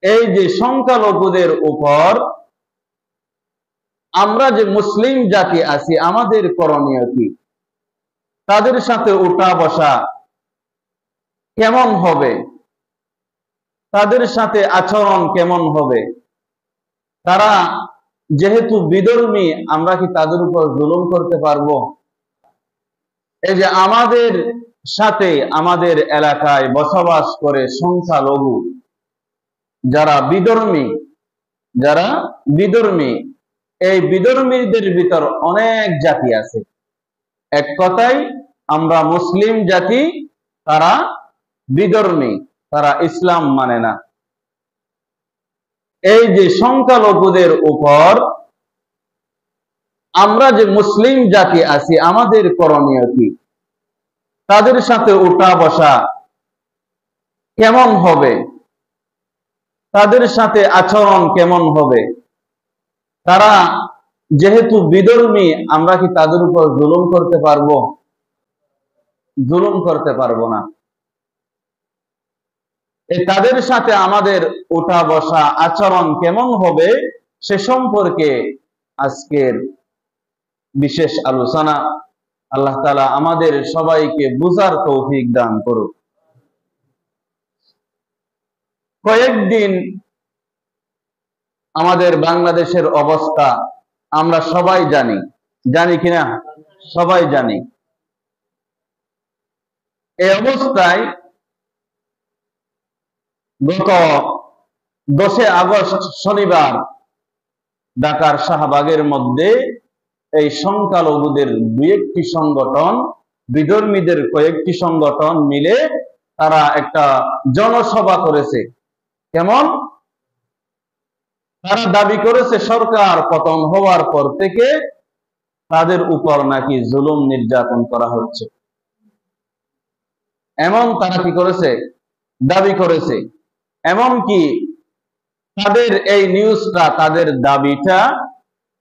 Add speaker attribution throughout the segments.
Speaker 1: এই যে সংখ্যালঘুদের উপর আমরা যে মুসলিম জাতি আছি, আমাদের করণীয় কি? তাদের সাথে উঠা বসা কেমন হবে? তাদের সাথে আচরণ কেমন হবে? তারা যেহেতু বিধর্মী, আমরা কি তাদের উপর জুলুম করতে পারবো? এই যে আমাদের সাথে আমাদের এলাকায় বসবাস করে সংখ্যালঘু যারা বিধর্মী, এই বিধর্মীদের ভিতর অনেক জাতি আছে। এক কথায় আমরা মুসলিম জাতি, তারা বিধর্মী, তারা ইসলাম মানে না। এই যে সংখ্যালঘুদের উপর আমরা যে মুসলিম জাতি আছি, আমাদের করণীয় কি? তাদের সাথে উঠা বসা কেমন হবে? তাদের সাথে আচরণ কেমন হবে? তারা যেহেতু বিধর্মী, আমরা কি তাদের উপর জুলুম করতে পারবো? জুলুম করতে পারবো না। তাদের সাথে আমাদের উঠা বসা আচরণ কেমন হবে সে সম্পর্কে আজকের বিশেষ আলোচনা। আল্লাহ তাআলা আমাদের সবাইকে বুঝার তৌফিক দান করুক। কয়েকদিন আমাদের বাংলাদেশের অবস্থা আমরা সবাই জানি কিনা? সবাই জানি। এই অবস্থায় গত 10 আগস্ট শনিবার ঢাকার শাহবাগের মধ্যে এই সংখ্যালঘুদের দুই একটি সংগঠন, বিধর্মীদের কয়েকটি সংগঠন মিলে তারা একটা জনসভা করেছে। কেমন? তারা দাবি করেছে সরকার পতন হওয়ার পর থেকে তাদের উপর নাকি জুলুম নির্যাতন করা হচ্ছে। এমন তারা কি করেছে? দাবি করেছে। এমনকি তাদের এই নিউজটা, তাদের দাবিটা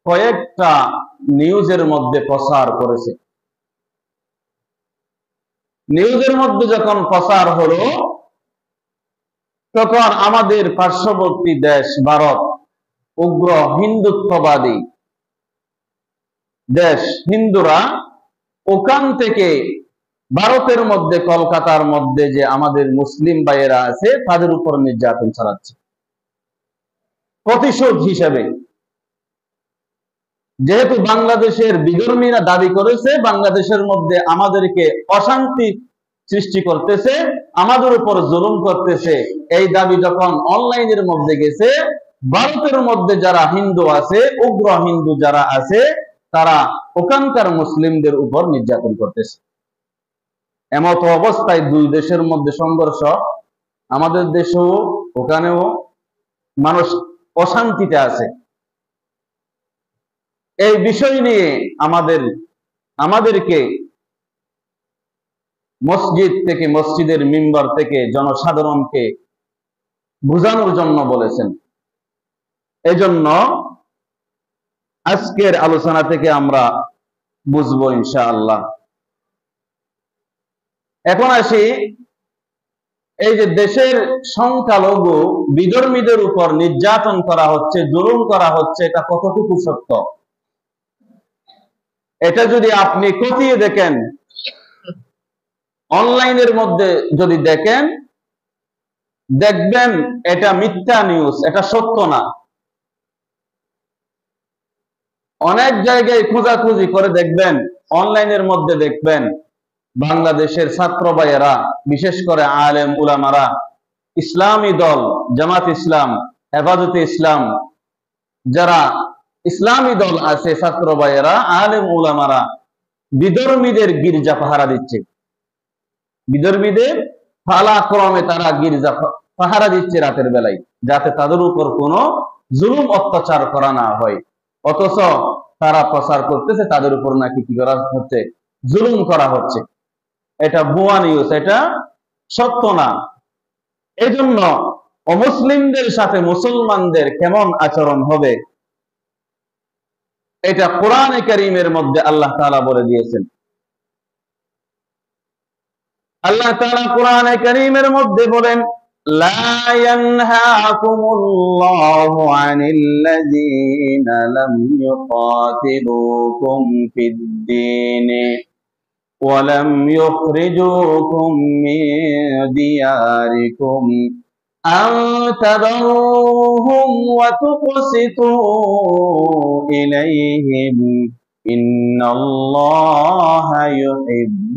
Speaker 1: কয়েকটা নিউজের মধ্যে প্রচার করেছে। নিউজের মধ্যে যখন প্রচার হলো, তখন আমাদের পার্শ্ববর্তী দেশ ভারত, উগ্র হিন্দুত্ববাদী দেশ, হিন্দুরা ওখান থেকে ভারতের মধ্যে, কলকাতার মধ্যে যে আমাদের মুসলিম ভাইয়েরা আছে, তাদের উপর নির্যাতন চালাচ্ছে প্রতিশোধ হিসেবে। যেহেতু বাংলাদেশের বিধর্মীরা দাবি করেছে বাংলাদেশের মধ্যে আমাদেরকে অশান্তি সৃষ্টি করতেছে, আমাদের উপর জুলুম করতেছে, এই দাবি যখন অনলাইনের মধ্যে গেছে, ভারতের মধ্যে যারা হিন্দু আছে, উগ্র হিন্দু যারা আছে, তারা ওখানকার মুসলিমদের উপর নির্যাতন করতেছে। এমত অবস্থায় দুই দেশের মধ্যে সংঘর্ষ, আমাদের দেশেও ওখানেও মানুষ অশান্তিতে আছে। এই বিষয় নিয়ে আমাদেরকে মসজিদ থেকে, মসজিদের মিম্বার থেকে জনসাধারণকে বোঝানোর জন্য বলেছেন। এজন্য আজকের আলোচনা থেকে আমরা বুঝবো ইনশাআল্লাহ। এখন আসি, এই যে দেশের সংখ্যালঘু বিধর্মীদের উপর নির্যাতন করা হচ্ছে, জুলুম করা হচ্ছে, এটা কতটুকু সত্য? এটা যদি আপনি খতিয়ে দেখেন, অনলাইনের মধ্যে যদি দেখেন, দেখবেন এটা মিথ্যা নিউজ, এটা সত্য না। অনেক জায়গায় খোঁজাখুঁজি করে দেখবেন, অনলাইনের মধ্যে দেখবেন বাংলাদেশের ছাত্র ভাইয়েরা, বিশেষ করে আলেম উলামারা, ইসলামী দল, জামাত ইসলাম, হেফাজতে ইসলাম, যারা ইসলামী দল আছে, ছাত্র ভাইয়েরা, আলেম উলামারা বিধর্মীদের গির্জা পাহারা দিচ্ছে। বিধর্মীদের পালাক্রমে তারা গির্জা পাহারা দিচ্ছে রাতের বেলায়, যাতে তাদের উপর কোনো জুলুম অত্যাচার করা না হয়। অথচ তারা প্রচার করতেছে তাদের উপর নাকি কি করা হচ্ছে? জুলুম করা হচ্ছে। এটা ভুয়া নিউজ, এটা সত্য না। এজন্য অমুসলিমদের সাথে মুসলমানদের কেমন আচরণ হবে, এটা কোরআনে কারীমের মধ্যে আল্লাহ তাআলা বলে দিয়েছেন। আল্লাহ তাআলা কোরআনে কারীমের মধ্যে বলেন, لا ينهاكم الله عن الذين لم يقاتلوكم في الدين ولم يخرجوكم من دياركم أن تبروهم وتقسطوا إليهم إن الله يحب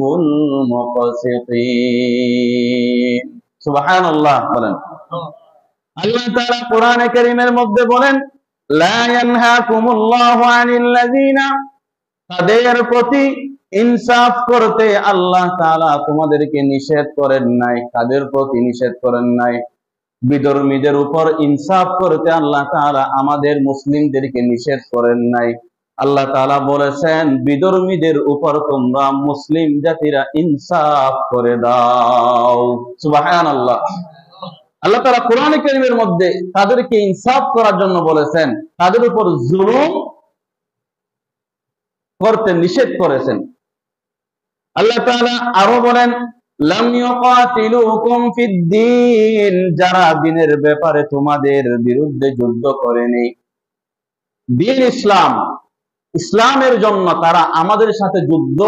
Speaker 1: المقسطين সুবহানাল্লাহ বলেন। আল্লাহ তাআলা কোরআনে কারীমের মধ্যে বলেন লা ইয়ানহাকুমুল্লাহু আনিল্লাযিনা, তাদের প্রতি ইনসাফ করতে আল্লাহ তাআলা তোমাদেরকে নিষেধ করেন নাই। তাদের প্রতি নিষেধ করেন নাই। বিধর্মীদের উপর ইনসাফ করতে আল্লাহ তাআলা আমাদের মুসলিমদেরকে নিষেধ করেন নাই। আল্লাহ তাআলা বলেছেন বিধর্মীদের উপর তোমরা মুসলিম জাতিরা ইনসাফ করে দাও। সুবহানাল্লাহ। আল্লাহ তাআলা কোরআনে কারীমের মধ্যে তাদেরকে ইনসাফ করার জন্য বলেছেন, তাদের উপর জুলুম করতে নিষেধ করেছেন। আল্লাহ তাআলা আরো বলেন লাম ইউকাতিলুকুম ফিদ-দীন, যারা দ্বীনের ব্যাপারে তোমাদের বিরুদ্ধে যুদ্ধ করেনি, দ্বীন ইসলাম, ইসলামের জন্য তারা আমাদের সাথে যুদ্ধ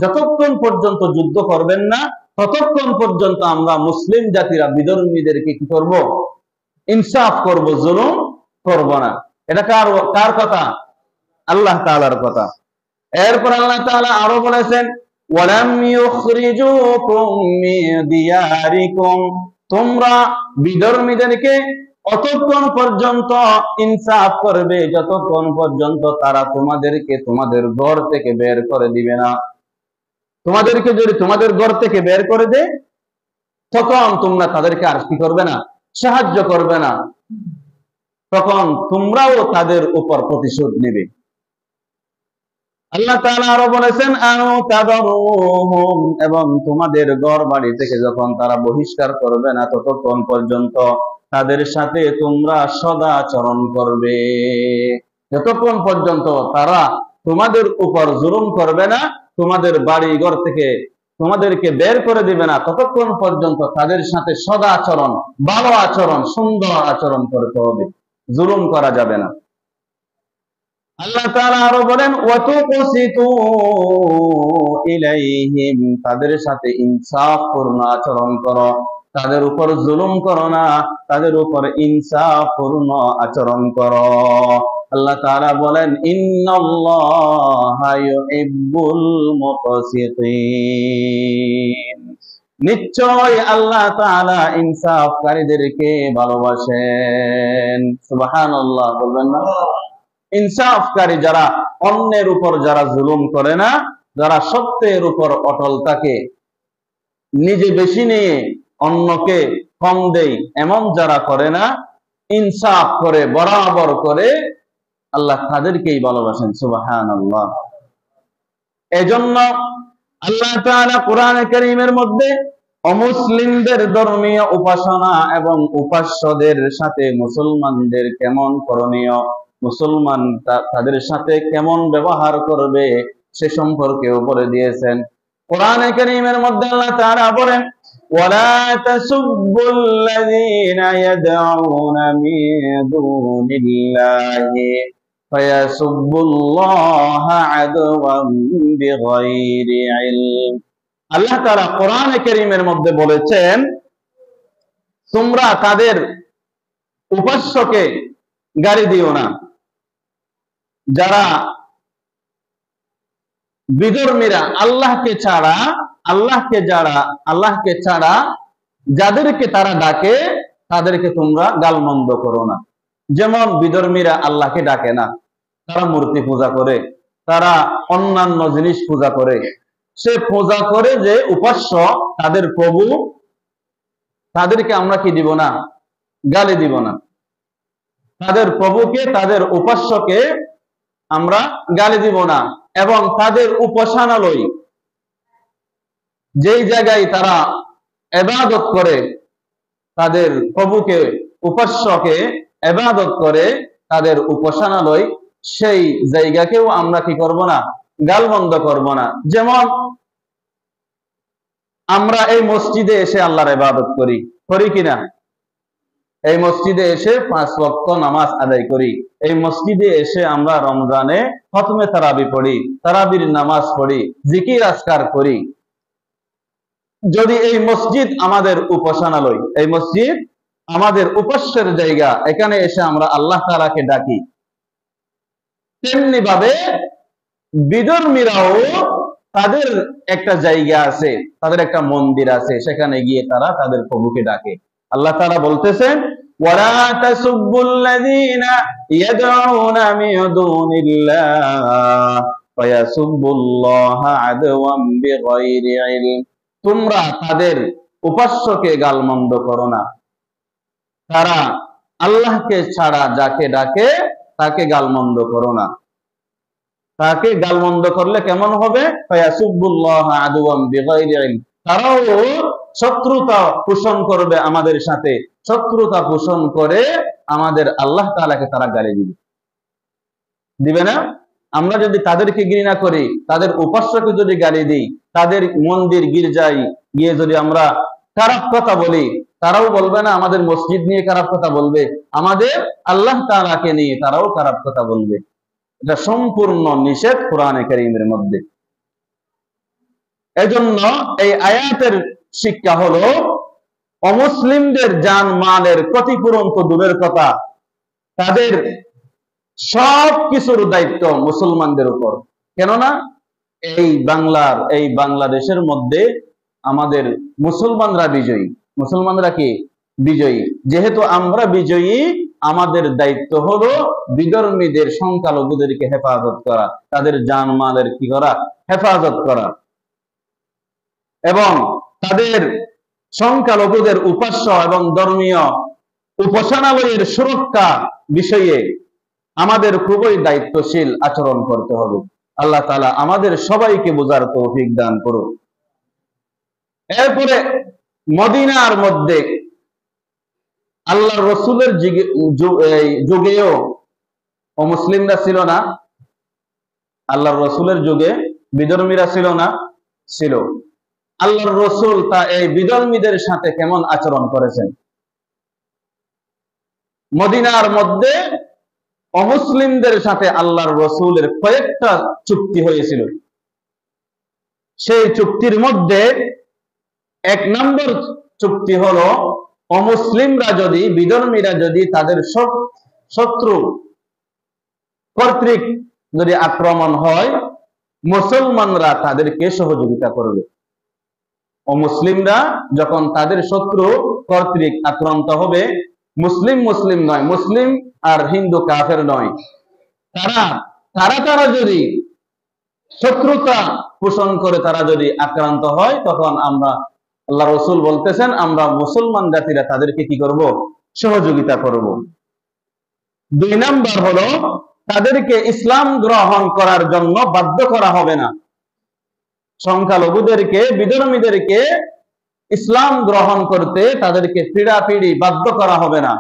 Speaker 1: যতক্ষণ পর্যন্ত যুদ্ধ করবেন না ততক্ষণ পর্যন্ত আমরা মুসলিম জাতিরা বিধর্মীদেরকে কি করব? ইনসাফ করব, জুলুম করব না। এটা কার কথা? আল্লাহ তাআলার কথা। এরপর আল্লাহ তাআলা আরো বলেছেন ওয়ালাম ইউখরিজুকুম মিন দিয়ারিকুম, তোমরা বিধর্মীদেরকে অতক্ষণ পর্যন্ত ইনসাফ করবে যতক্ষণ পর্যন্ত তারা তোমাদেরকে তোমাদের ঘর থেকে বের করে দিবে না। তোমাদেরকে যদি তোমাদের ঘর থেকে বের করে দেয় তখন তোমরা তাদেরকে আর কি করবে না? সাহায্য করবে না। তখন তোমরাও তাদের উপর প্রতিশোধ নেবে। আল্লাহ তাআলা আরো বলেছেন আও তাদারুহুম, এবং তোমাদের ঘর বাড়ি থেকে যখন তারা বহিষ্কার করবে না ততক্ষণ পর্যন্ত তাদের সাথে তোমরা সদাচরণ করবে। যতক্ষণ পর্যন্ত তারা তোমাদের উপর জুলুম করবে না, তোমাদের বাড়ি ঘর থেকে তোমাদেরকে বের করে দিবে না, ততক্ষণ পর্যন্ত তাদের সাথে সদাচরণ, ভালো আচরণ, সুন্দর আচরণ করতে হবে, জুলুম করা যাবে না। আল্লাহ তাআলা আরো বলেন ওয়াতুকসিতু ইলাইহিম, তাদের সাথে ইনসাফপূর্ণ আচরণ করো, তাদের উপর জুলুম করো না, তাদের উপর ইনসাফপূর্ণ আচরণ করো। আল্লাহ তাআলা বলেন ইন্নাল্লাহা ইউহিব্বুল মুকসিতিন, নিশ্চয় আল্লাহ তাআলা ইনসাফকারীদেরকে ভালোবাসেন। সুবহানাল্লাহ বলবেন না? ইনসাফকারী যারা, অন্যের উপর যারা জুলুম করে না, যারা সত্যের উপর অটল থাকে, নিজে বেশি নিয়ে অন্যকে কম দেয়, এমন যারা করে না, ইনসাফ করে, বরাবর করে, আল্লাহ তাদেরকেই ভালোবাসেন। সুবহানাল্লাহ। এজন্য আল্লাহ তাআলা কোরআনে কারীমের মধ্যে অমুসলিমদের ধর্মীয় উপাসনা এবং উপাস্যদের সাথে মুসলমানদের কেমন করণীয়, মুসলমান তাদের সাথে কেমন ব্যবহার করবে সে সম্পর্কেও বলে দিয়েছেন। কোরআনে কারীমের মধ্যে আল্লাহ তাআলা বলেন ওয়ালা তাসুব্বুল্লাযীনা ইয়াদউনা মিন দুনিল্লাহি ফায়াসুব্বুল্লাহা আদওয়ান বিগাইরি ইলম। আল্লাহ তাআলা কোরআনে কারীমের মধ্যে বলেছেন তোমরা তাদের উপাস্যকে গালি দিও না। যারা বিধর্মীরা আল্লাহকে ছাড়া যাদেরকে তারা ডাকে তাদেরকে তোমরা গালমন্দ করো না। যেমন বিধর্মীরা আল্লাহকে ডাকে না, তারা মূর্তি পূজা করে, তারা অন্যান্য জিনিস পূজা করে। সে পূজা করে যে উপাস্য, তাদের প্রভু, তাদেরকে আমরা কি দিব না? গালি দিব না। তাদের প্রভুকে, তাদের উপাস্যকে আমরা গালি দিব না। এবং তাদের উপাসনালয়, যেই জায়গায় তারা ইবাদত করে, তাদের প্রভুকে, উপাস্যকে ইবাদত করে, তাদের উপাসনালয়, সেই জায়গাকেও আমরা কি করব না? গালমন্দ করব না। যেমন আমরা এই মসজিদে এসে আল্লাহর ইবাদত করি কিনা? এই মসজিদে এসে 5 ওয়াক্ত নামাজ আদায় করি, এই মসজিদে এসে আমরা রমজানে খতমে তারাবি পড়ি, তারাবির নামাজ পড়ি, জিকির আজকার করি। যদি এই মসজিদ আমাদের উপাসনালয়, এই মসজিদ আমাদের উপাস্যের জায়গা, এখানে এসে আমরা আল্লাহ তাআলাকে ডাকি, তেমনি ভাবে বিধর্মীরাও তাদের একটা জায়গা আছে, তাদের একটা মন্দির আছে, সেখানে গিয়ে তারা তাদের প্রভুকে ডাকে। আল্লাহ তাআলা বলতেছেন, ওয়ালা তাসুবুল্লাযীনা ইয়াদউনা মিন দুনিল্লাহ ফায়াসুবুল্লাহা আদওয়াম বিগাইরি ইলম। তোমরা তাদের উপাস্যকে গালমন্দ করো না, তারা আল্লাহকে ছাড়া যাকে ডাকে তাকে গালমন্দ করো না। তাকে গালমন্দ করলে কেমন হবে? ফায়াসুবুল্লাহা আদওয়াম বিগাইরি ইলম, তারাও শত্রুতা পোষণ করবে আমাদের সাথে, শত্রুতা পোষণ করে আমাদের আল্লাহ তাআলাকে তারা গালি দিবে না? আমরা যদি তাদেরকে ঘৃণা করি, তাদের উপাস্যকে যদি গালি দিই, তাদের মন্দির গির্জায় গিয়ে যদি আমরা খারাপ কথা বলি, তারাও বলবে না আমাদের মসজিদ নিয়ে খারাপ কথা বলবে, আমাদের আল্লাহ তাআলাকে নিয়ে তারাও খারাপ কথা বলবে। এটা সম্পূর্ণ নিষেধ কোরআনে কারীমের মধ্যে। এজন্য এই আয়াতের শিক্ষা হলো, অমুসলিমদের জান মালের ক্ষতিপূরণ তো দূরের কথা, তাদের সব কিছুর দায়িত্ব মুসলমানদের উপর। কেননা এই বাংলাদেশের মধ্যে আমাদের মুসলমানরা বিজয়ী। মুসলমানরা কি বিজয়ী? যেহেতু আমরা বিজয়ী, আমাদের দায়িত্ব হলো বিধর্মীদের, সংখ্যালঘুদেরকে হেফাজত করা, তাদের জানমালের কি করা? হেফাজত করা। এবং তাদের সংখ্যালঘুদের উপাস্য এবং ধর্মীয় উপাসনালয়ের সুরক্ষা বিষয়ে আমাদের খুবই দায়িত্বশীল আচরণ করতে হবে। আল্লাহ তাআলা আমাদের সবাইকে বোঝার তৌফিক দান করুন। এরপরে মদিনার মধ্যে আল্লাহর রাসূলের যুগেও অমুসলিমরা ছিল না? আল্লাহর রাসূলের যুগে বিধর্মীরা ছিল না? ছিল। আল্লাহর রাসূল তা এই বিধর্মীদের সাথে কেমন আচরণ করেছেন? মদিনার মধ্যে অমুসলিমদের সাথে আল্লাহর রাসূলের কয়েকটা চুক্তি হয়েছিল। সেই চুক্তির মধ্যে 1 নম্বর চুক্তি হলো, অমুসলিমরা যদি, বিধর্মীরা যদি তাদের শত্রু কর্তৃক যদি আক্রমণ হয়, মুসলমানরা তাদেরকে সহযোগিতা করবে। অমুসলিমরা যখন তাদের শত্রু কর্তৃক আক্রান্ত হবে, মুসলিম নয়, মুসলিম আর হিন্দু কাফের নয়, তারা যদি শত্রুতা পোষণ করে তারা যদি আক্রান্ত হয়, তখন আমরা, আল্লাহ রাসূল বলতেছেন, আমরা মুসলমান জাতিরা তাদেরকে কি করব? সহযোগিতা করব। 2 নাম্বার হলো, তাদেরকে ইসলাম গ্রহণ করার জন্য বাধ্য করা হবে না। সংখ্যালঘুদেরকে, বিধর্মীদেরকে ইসলাম গ্রহণ করতে তাদেরকে পীড়াপিড়ি বাধ্য করা হবে না।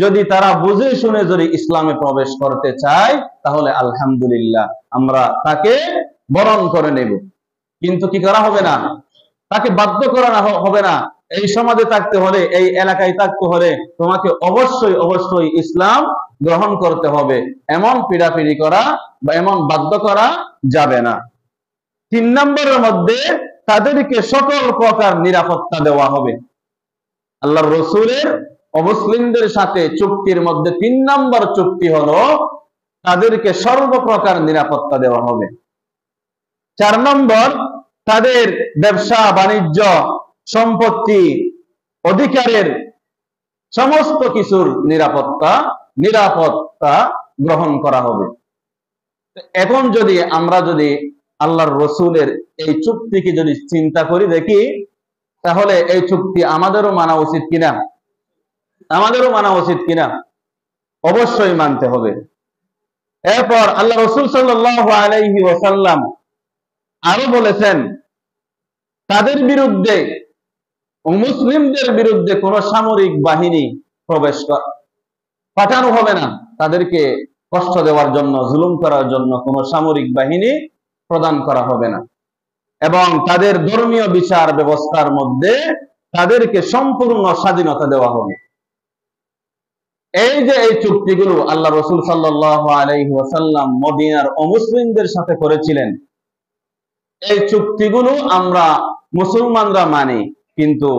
Speaker 1: যদি তারা বুঝে শুনে যদি ইসলামে প্রবেশ করতে চায়, তাহলে আলহামদুলিল্লাহ, আমরা তাকে বরণ করে নেব। কিন্তু কি করা হবে না? তাকে বাধ্য করা হবে না। এই সমাজে থাকতে হলে, এই এলাকায় থাকতে হলে তোমাকে অবশ্যই ইসলাম গ্রহণ করতে হবে, এমন পীড়াপিড়ি করা বা এমন বাধ্য করা যাবে না। 3 নম্বরের মধ্যে তাদেরকে সকল প্রকার নিরাপত্তা দেওয়া হবে। আল্লাহর রাসূলের অমুসলিমদের সাথে চুক্তির মধ্যে 3 নম্বর চুক্তি হলো, তাদেরকে সর্বপ্রকার নিরাপত্তা দেওয়া হবে। 4 নম্বর, তাদের ব্যবসা বাণিজ্য, সম্পত্তি, অধিকারের সমস্ত কিছুর নিরাপত্তা গ্রহণ করা হবে। এখন যদি আমরা আল্লাহর রাসূলের এই চুক্তিকে যদি চিন্তা করি, দেখি, তাহলে এই চুক্তি আমাদেরও মানা উচিত কিনা? আমাদেরও মানা উচিত কিনা? অবশ্যই মানতে হবে। এরপর আল্লাহ রাসূল সাল্লাল্লাহু আলাইহি ওয়াসাল্লাম আরো বলেছেন, তাদের বিরুদ্ধে, মুসলিমদের বিরুদ্ধে কোন সামরিক বাহিনী পাঠানো হবে না। তাদেরকে কষ্ট দেওয়ার জন্য, জুলুম করার জন্য কোন সামরিক বাহিনী প্রদান করা হবে না। এবং তাদের ধর্মীয় বিচার ব্যবস্থার মধ্যে তাদেরকে সম্পূর্ণ স্বাধীনতা দেওয়া হবে। এই যে এই চুক্তিগুলো আল্লাহ রসুল সাল্লাল্লাহু আলাইহি ওয়াসাল্লাম মদিনার অমুসলিমদের সাথে করেছিলেন, এই চুক্তিগুলো আমরা মুসলমানরা মানি, কিন্তু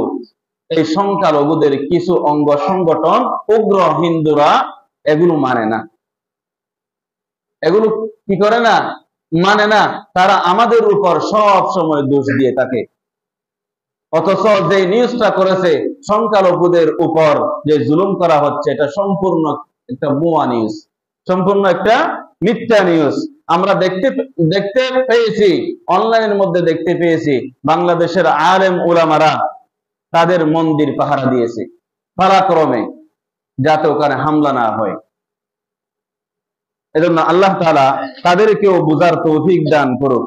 Speaker 1: এই সংখ্যালঘুদের কিছু অঙ্গ সংগঠন উগ্র হিন্দুরা এগুলো মানে না। এগুলো কি করে না, মানে না। তারা আমাদের উপর সব সময় দোষ দিয়ে থাকে। অথচ যে নিউজটা করেছে সংখ্যালঘুদের উপর যে জুলুম করা হচ্ছে, এটা সম্পূর্ণ একটা ভুয়া নিউজ, সম্পূর্ণ একটা মিথ্যা নিউজ। আমরা দেখতে দেখতে পেয়েছি, অনলাইনের মধ্যে দেখতে পেয়েছি, বাংলাদেশের আলেম উলামারা তাদের মন্দির পাহারা দিয়েছে পালাক্রমে, যাতে ওখানে হামলা না হয়। এজন্য আল্লাহ তাআলা তাদেরকেও বুঝার তৌফিক দান করুক।